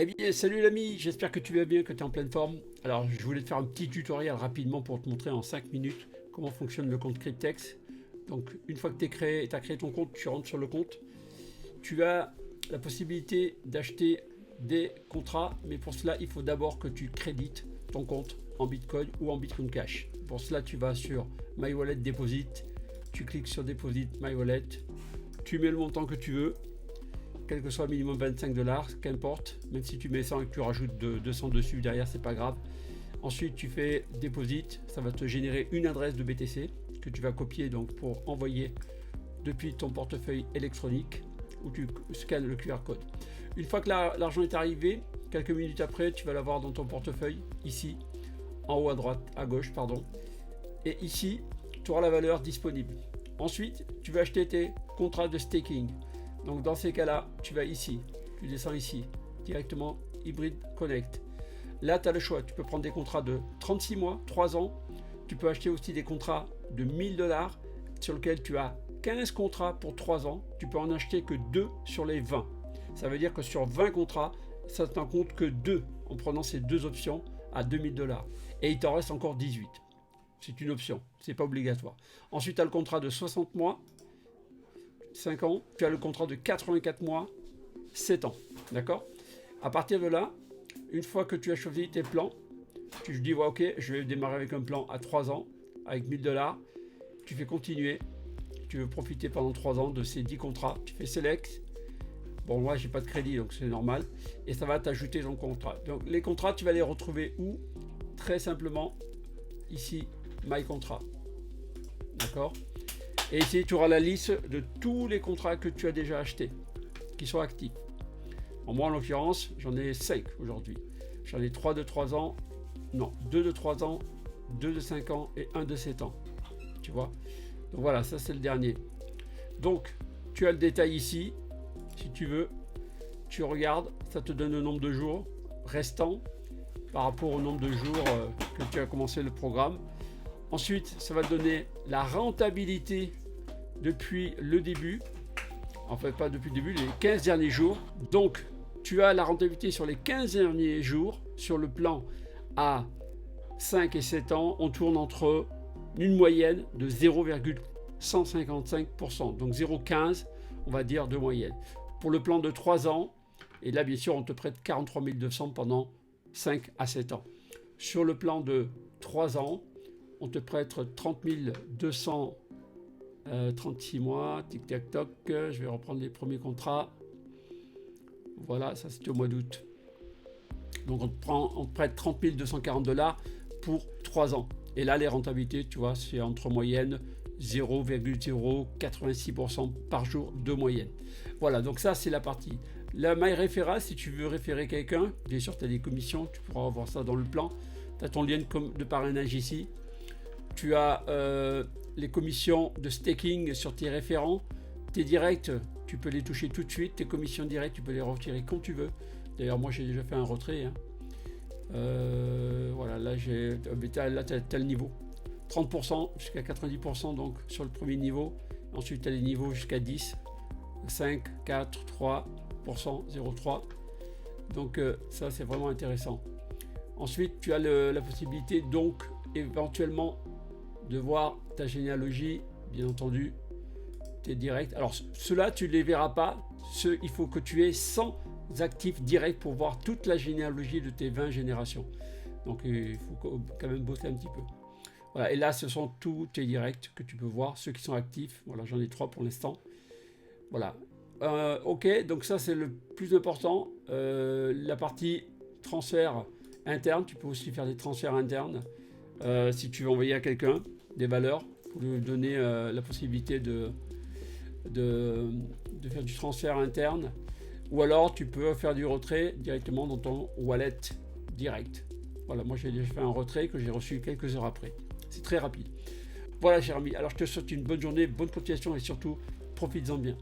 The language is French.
Eh bien, salut l'ami, j'espère que tu vas bien, que tu es en pleine forme. Alors, je voulais te faire un petit tutoriel rapidement pour te montrer en 5 minutes comment fonctionne le compte Cryptex. Donc, une fois que tu as créé ton compte, tu rentres sur le compte. Tu as la possibilité d'acheter des contrats, mais pour cela, il faut d'abord que tu crédites ton compte en Bitcoin ou en Bitcoin Cash. Pour cela, tu vas sur My Wallet Deposit, tu cliques sur Deposit My Wallet, tu mets le montant que tu veux, quel que soit minimum 25 $, qu'importe, même si tu mets 100 et que tu rajoutes 200 dessus derrière, c'est pas grave. Ensuite, tu fais Deposit, ça va te générer une adresse de BTC que tu vas copier donc pour envoyer depuis ton portefeuille électronique où tu scannes le QR code. Une fois que l'argent est arrivé, quelques minutes après, tu vas l'avoir dans ton portefeuille, ici, en haut à droite, à gauche, pardon. Et ici, tu auras la valeur disponible. Ensuite, tu vas acheter tes contrats de staking. Donc dans ces cas-là, tu vas ici, tu descends ici, directement Hybrid Connect. Là, tu as le choix, tu peux prendre des contrats de 36 mois, 3 ans, tu peux acheter aussi des contrats de 1000 $ sur lesquels tu as 15 contrats pour 3 ans, tu peux en acheter que 2 sur les 20. Ça veut dire que sur 20 contrats, ça ne t'en compte que 2 en prenant ces deux options à 2000 $. Et il t'en reste encore 18. C'est une option, c'est pas obligatoire. Ensuite, tu as le contrat de 60 mois, 5 ans, tu as le contrat de 84 mois, 7 ans. D'accord? À partir de là, une fois que tu as choisi tes plans, tu dis ouais, ok, je vais démarrer avec un plan à 3 ans, avec 1000 $. Tu fais continuer. Tu veux profiter pendant 3 ans de ces 10 contrats. Tu fais select. Bon, moi, j'ai pas de crédit, donc c'est normal. Et ça va t'ajouter ton contrat. Donc, les contrats, tu vas les retrouver où? Très simplement, ici, My Contrat. D'accord? Et ici, tu auras la liste de tous les contrats que tu as déjà achetés, qui sont actifs. Bon, moi, en l'occurrence, j'en ai 5 aujourd'hui. J'en ai 3 de 3 ans, non, 2 de 3 ans, 2 de 5 ans et 1 de 7 ans. Tu vois? Donc voilà, ça c'est le dernier. Donc, tu as le détail ici. Si tu veux, tu regardes, ça te donne le nombre de jours restants par rapport au nombre de jours que tu as commencé le programme. Ensuite, ça va te donner la rentabilité depuis le début. En fait, pas depuis le début, les 15 derniers jours. Donc, tu as la rentabilité sur les 15 derniers jours. Sur le plan à 5 et 7 ans, on tourne entre une moyenne de 0,155%. Donc 0,15, on va dire de moyenne. Pour le plan de 3 ans, et là, bien sûr, on te prête 43 200 pendant 5 à 7 ans. Sur le plan de 3 ans, on te prête 30 200 36 mois, tic-tac-toc, je vais reprendre les premiers contrats. Voilà, ça c'était au mois d'août. Donc on te prête 30 240 $ pour 3 ans. Et là, les rentabilités, tu vois, c'est entre moyenne 0,086% par jour de moyenne. Voilà, donc ça c'est la partie. La MyReferral, si tu veux référer quelqu'un, bien sûr tu as des commissions, tu pourras voir ça dans le plan. Tu as ton lien de parrainage ici. Tu as les commissions de staking sur tes référents. Tes directs, tu peux les toucher tout de suite. Tes commissions directes, tu peux les retirer quand tu veux. D'ailleurs, moi j'ai déjà fait un retrait. Hein. Voilà, là tu as le niveau. 30% jusqu'à 90% donc sur le premier niveau. Ensuite, tu as les niveaux jusqu'à 10, 5, 4, 3%, 0,3. Donc ça, c'est vraiment intéressant. Ensuite, tu as la possibilité donc éventuellement de voir ta généalogie, bien entendu, tes directs. Alors, ceux-là, tu ne les verras pas. Il faut que tu aies 100 actifs directs pour voir toute la généalogie de tes 20 générations. Donc, il faut quand même bosser un petit peu. Voilà, et là, ce sont tous tes directs que tu peux voir, ceux qui sont actifs. Voilà, j'en ai 3 pour l'instant. Voilà. Ok, donc ça, c'est le plus important. La partie transfert interne, tu peux aussi faire des transferts internes. Si tu veux envoyer à quelqu'un des valeurs, pour lui donner la possibilité de faire du transfert interne, ou alors tu peux faire du retrait directement dans ton wallet direct. Voilà, moi j'ai déjà fait un retrait que j'ai reçu quelques heures après. C'est très rapide. Voilà, cher ami. Alors je te souhaite une bonne journée, bonne continuation et surtout, profites-en bien.